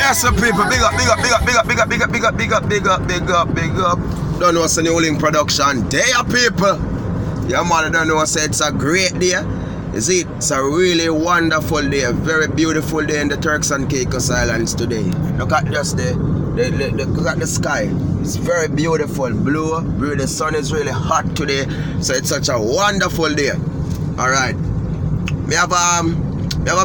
Yes, some people, big up. Don't know what's a New Link production. Day, people. Yeah, man, I don't know what it's a great day. You see, it's a really wonderful day, a very beautiful day in the Turks and Caicos Islands today. Look at just look at the sky. It's very beautiful, blue. The sun is really hot today, so it's such a wonderful day. All right, we have a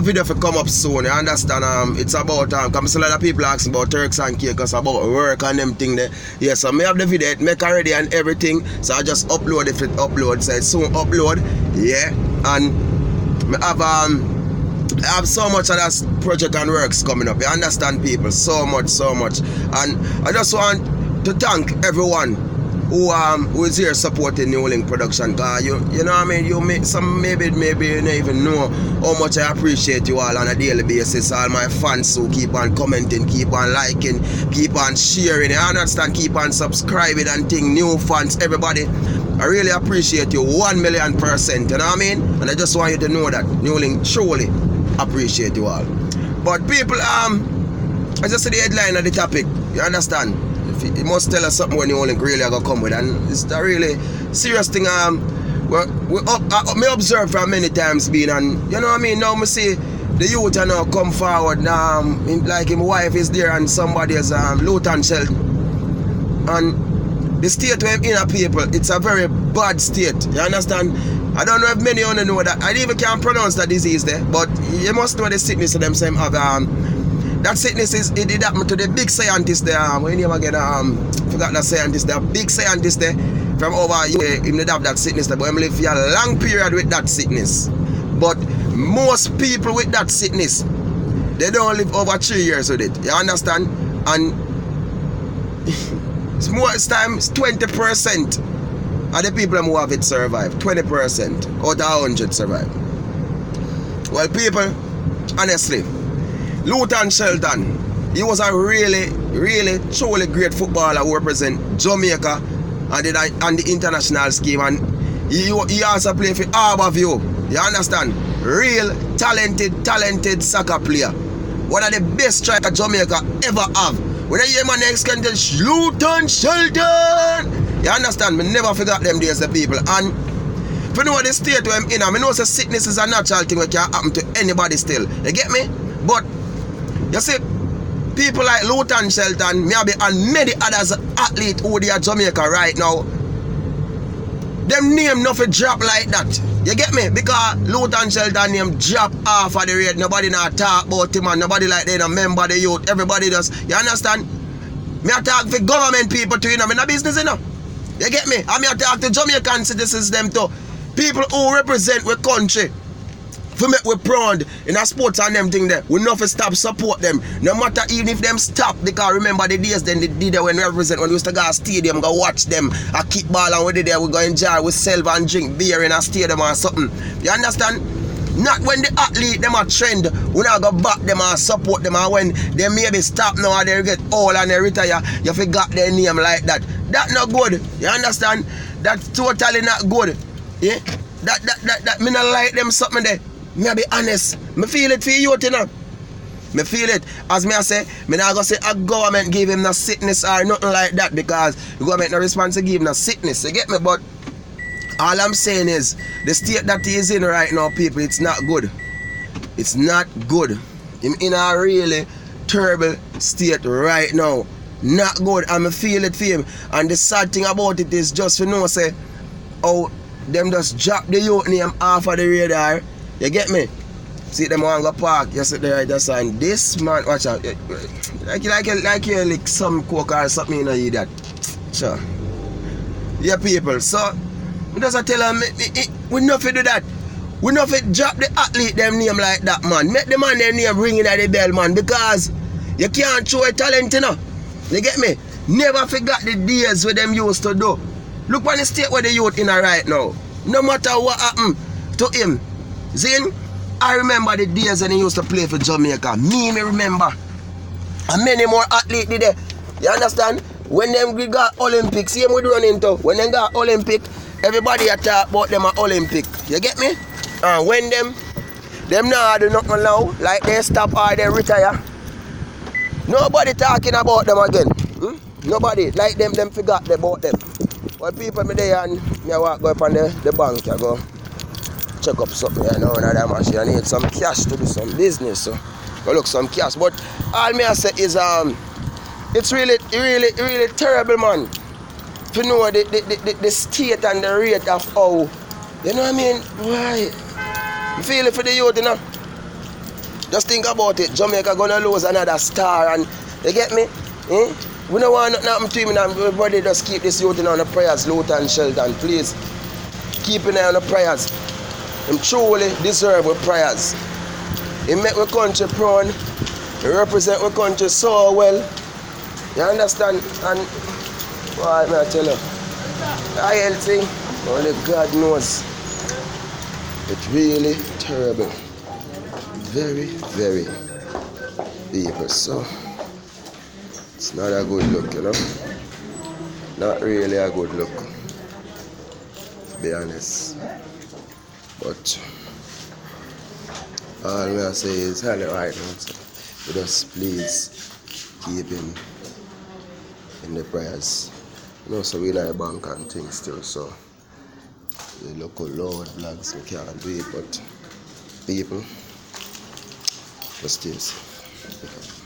video for come up soon. You understand? It's about come a lot of people asking about Turks and Caicos, about work and them thing there. Yeah, so me have the video, it make already and everything. So I just upload if it upload. So it's soon upload. Yeah, and I have so much of that project and works coming up. You understand, people? So much. And I just want to thank everyone who is here supporting New Link production. Cause you know what I mean, you make some maybe you don't even know how much I appreciate you all on a daily basis. All my fans who keep on commenting, keep on liking, keep on sharing, you understand, keep on subscribing and thing, new fans, everybody. I really appreciate you 1,000,000%, you know what I mean? And I just want you to know that New Link truly appreciate you all. But people, I just see the headline of the topic, you understand? It must tell us something when New Link really are gonna come with, and it's a really serious thing. Me observe for many times being, and you know what I mean. Now me see the youth are now come forward. Like his wife is there, and somebody is Luton Shelton, and the state where him in a people, it's a very bad state. You understand? I don't know if many of you know that. I even can't pronounce the disease there, but you must know the sickness of them same have that sickness it did happen to the big scientist there. When you again forgot that scientist, the big scientist there from over here, him did have that sickness there, but him live for a long period with that sickness. But most people with that sickness, they don't live over 3 years with it. You understand? And it's most times 20% of the people who have it survive. 20% out of 100 survive. Well, people, honestly, Luton Shelton, he was a really truly great footballer who represent Jamaica and the international scheme, and he also played for Harbourview. You understand? Real talented soccer player. One of the best strikers Jamaica ever have. When I hear my next country, Luton Shelton, you understand? Me never forgot them days, the people. And if you know the state where I'm in, I know that sickness is a natural thing that can happen to anybody still. You get me? But you see, people like Luton Shelton, maybe, and many others athletes who they are Jamaica right now, them name nothing drop like that. You get me? Because Luton Shelton name drop off of the rate. Nobody not talk about him, and nobody like they don't remember the youth. Everybody does. You understand? Me I talk for government people too, you know. Me no business, you know. You get me? And me I talk to Jamaican citizens them too. People who represent our country. For make we proud in a sports and them thing there, we never stop support them. No matter even if them stop, because remember the days then they did there when we represent, when we used to go to stadium, go watch them, a kickball, and we did there, we go enjoy, we sell and drink beer in a stadium or something. You understand? Not when the athlete them a trend, we not go back them and support them, and when they maybe stop now and they get old and they retire, you forgot their name like that. That not good. You understand? That's totally not good. Yeah? That me not like them something there. Me be honest, me feel it for you, you know. Me feel it. As me I say, me not gonna say a government give him no sickness or nothing like that, because the government no response to give him no sickness. You get me? But all I'm saying is the state that he is in right now, people, it's not good. It's not good. Him in a really terrible state right now. Not good. And me feel it for him. And the sad thing about it is just for know say, oh, them just drop the youth name off of the radar. You get me? See them on the park, you sit there just and this man, watch out. Like you lick some coke or something, you know, you that. Sure. Yeah, people. So we just tell them we not do that. We not drop the athlete them name like that, man. Make the man their name ringing at the bell, man, because you can't show a talent, you know. You get me? Never forget the days where them used to do. Look on the state where the youth in right now. No matter what happened to him. Zin, I remember the days when he used to play for Jamaica. Me remember. And many more athletes did it. You understand? When them got Olympics, see them we run into. When they got Olympic, everybody talk about them at Olympic. You get me? And when them now do nothing now, like they stop or they retire. Nobody talking about them again. Nobody. Like them forgot about them. Well, people me there and me walk go up on the bank, I go check up something, you know, and that machine. I need some cash to do some business, so go look some cash. But all me I say is it's really terrible, man. To know the state and the rate of how, you know what I mean? Why? You feel it for the youth, you know? Just think about it. Jamaica gonna lose another star, and you get me? We don't want nothing happen to him, and everybody just keep this youth on the prayers, Luton Shelton. Please keep an eye on the prayers. Him truly deserve our prayers. He make our country proud. He represent our country so well. You understand? And what I tell you, I thing, only God knows. It's really terrible. Very, very evil. So it's not a good look, you know. Not really a good look, to be honest. But all I say is hello right now. So just please keep him in the prayers. You know, so we like bank and things still, so the local Lord blogs we can't do it, but people just stay safe.